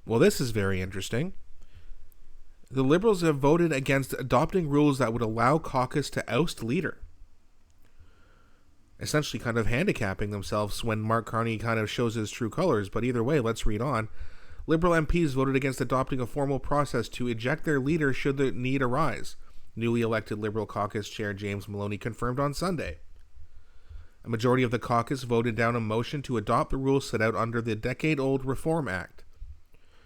Well, this is very interesting. The Liberals have voted against adopting rules that would allow caucus to oust leader, essentially kind of handicapping themselves when Mark Carney kind of shows his true colors. But either way, let's read on. Liberal MPs voted against adopting a formal process to eject their leader should the need arise, newly elected Liberal caucus chair James Maloney confirmed on Sunday. A majority of the caucus voted down a motion to adopt the rules set out under the decade-old Reform Act.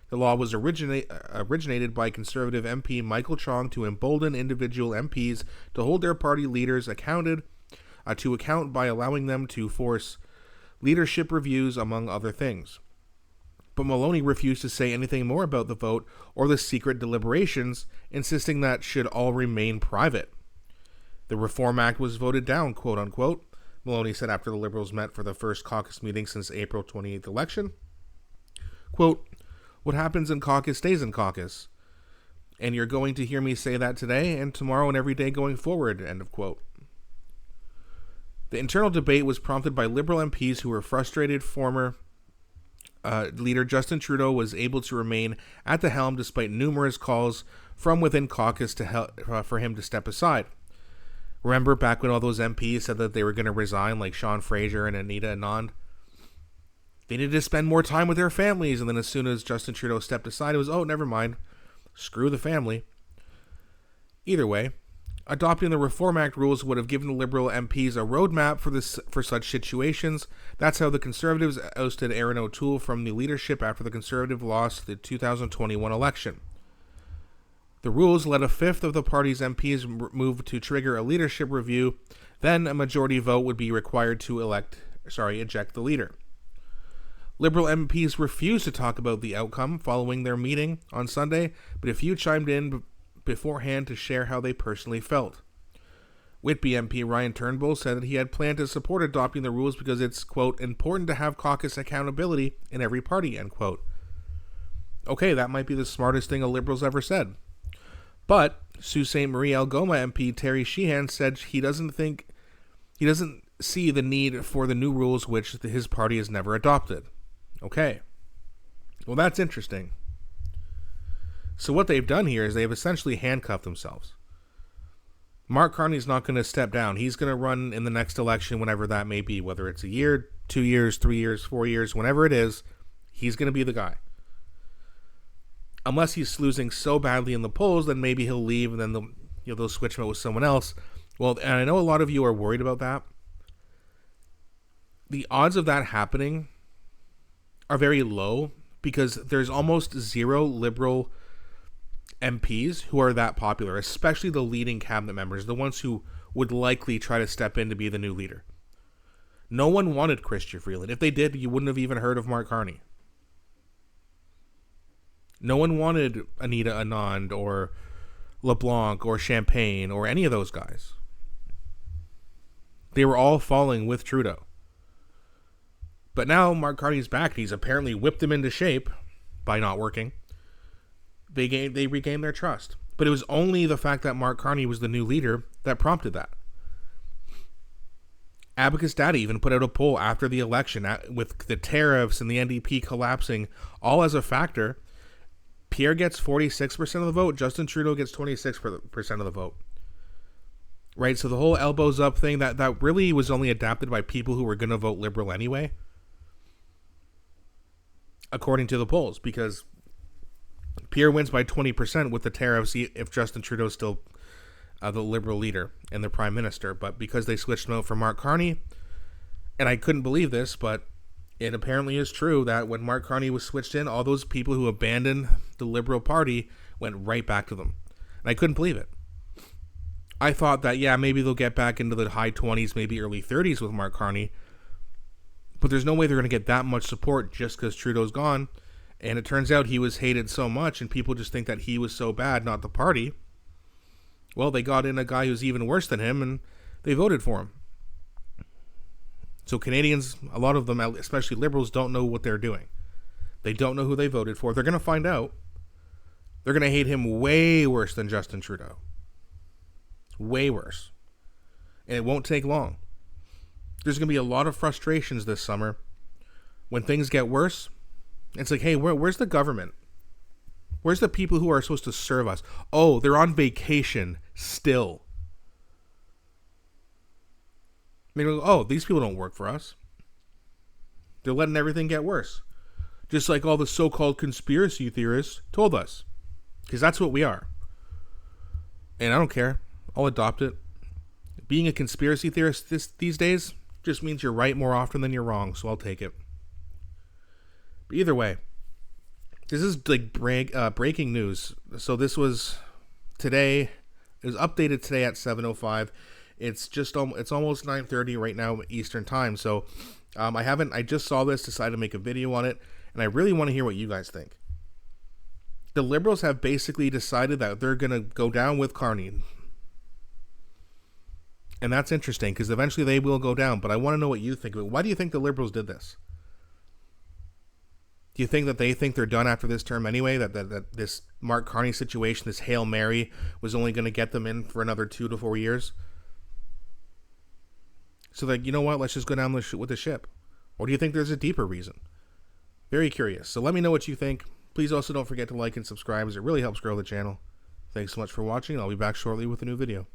The law was originated by Conservative MP Michael Chong to embolden individual MPs to hold their party leaders to account by allowing them to force leadership reviews, among other things. But Maloney refused to say anything more about the vote or the secret deliberations, insisting that should all remain private. The Reform Act was voted down, quote unquote, Maloney said after the Liberals met for the first caucus meeting since the April 28th election. Quote, "What happens in caucus stays in caucus. And you're going to hear me say that today and tomorrow and every day going forward," end of quote. The internal debate was prompted by Liberal MPs who were frustrated former leader Justin Trudeau was able to remain at the helm despite numerous calls from within caucus for him to step aside. Remember back when all those MPs said that they were going to resign, like Sean Fraser and Anita Anand? They needed to spend more time with their families, and then as soon as Justin Trudeau stepped aside, it was, oh, never mind. Screw the family. Either way, adopting the Reform Act rules would have given the Liberal MPs a roadmap for such situations. That's how the Conservatives ousted Erin O'Toole from the leadership after the Conservative lost the 2021 election. The rules let a fifth of the party's MPs move to trigger a leadership review. Then a majority vote would be required to eject the leader. Liberal MPs refused to talk about the outcome following their meeting on Sunday, but a few chimed in beforehand to share how they personally felt. Whitby MP Ryan Turnbull said that he had planned to support adopting the rules because it's, quote, important to have caucus accountability in every party, end quote. Okay, that might be the smartest thing a Liberal's ever said. But Sault Ste. Marie Algoma MP Terry Sheehan said he doesn't see the need for the new rules which his party has never adopted. Okay. Well, that's interesting. So what they've done here is they've essentially handcuffed themselves. Mark Carney's not going to step down. He's going to run in the next election, whenever that may be, whether it's a year, 2 years, 3 years, 4 years, whenever it is, he's going to be the guy. Unless he's losing so badly in the polls, then maybe he'll leave and then they'll switch him out with someone else. Well, and I know a lot of you are worried about that. The odds of that happening are very low because there's almost zero Liberal MPs who are that popular, especially the leading cabinet members, the ones who would likely try to step in to be the new leader. No one wanted Chrystia Freeland. If they did, you wouldn't have even heard of Mark Carney. No one wanted Anita Anand or LeBlanc or Champagne or any of those guys. They were all falling with Trudeau. But now Mark Carney's back. He's apparently whipped them into shape by not working. They regained their trust. But it was only the fact that Mark Carney was the new leader that prompted that. Abacus Data even put out a poll after the election with the tariffs and the NDP collapsing all as a factor. Pierre gets 46% of the vote. Justin Trudeau gets 26% of the vote. Right? So the whole elbows up thing, that really was only adapted by people who were going to vote Liberal anyway. According to the polls. Because Pierre wins by 20% with the tariffs if Justin Trudeau's still the Liberal leader and the Prime Minister. But because they switched him out for Mark Carney, and I couldn't believe this, but it apparently is true that when Mark Carney was switched in, all those people who abandoned the Liberal Party went right back to them. And I couldn't believe it. I thought that, yeah, maybe they'll get back into the high 20s, maybe early 30s with Mark Carney. But there's no way they're going to get that much support just because Trudeau's gone. And it turns out he was hated so much, and people just think that he was so bad, not the party. Well, they got in a guy who's even worse than him, and they voted for him. So Canadians, a lot of them, especially Liberals, don't know what they're doing. They don't know who they voted for. They're going to find out. They're going to hate him way worse than Justin Trudeau. Way worse. And it won't take long. There's going to be a lot of frustrations this summer. When things get worse, it's like, hey, where's the government? Where's the people who are supposed to serve us? Oh, they're on vacation still. Oh, these people don't work for us. They're letting everything get worse. Just like all the so-called conspiracy theorists told us. Because that's what we are. And I don't care. I'll adopt it. Being a conspiracy theorist these days just means you're right more often than you're wrong, so I'll take it. But either way, this is like breaking news. So this was today. It was updated today at 7:05. It's almost 9:30 right now Eastern time. So I just saw this, decided to make a video on it, and I really want to hear what you guys think. The Liberals have basically decided that they're going to go down with Carney. And that's interesting because eventually they will go down. But I want to know what you think of it. Why do you think the Liberals did this? Do you think that they think they're done after this term anyway? That this Mark Carney situation, this Hail Mary, was only going to get them in for another 2 to 4 years? So that, you know what, let's just go down with the ship. Or do you think there's a deeper reason? Very curious. So let me know what you think. Please also don't forget to like and subscribe as it really helps grow the channel. Thanks so much for watching. I'll be back shortly with a new video.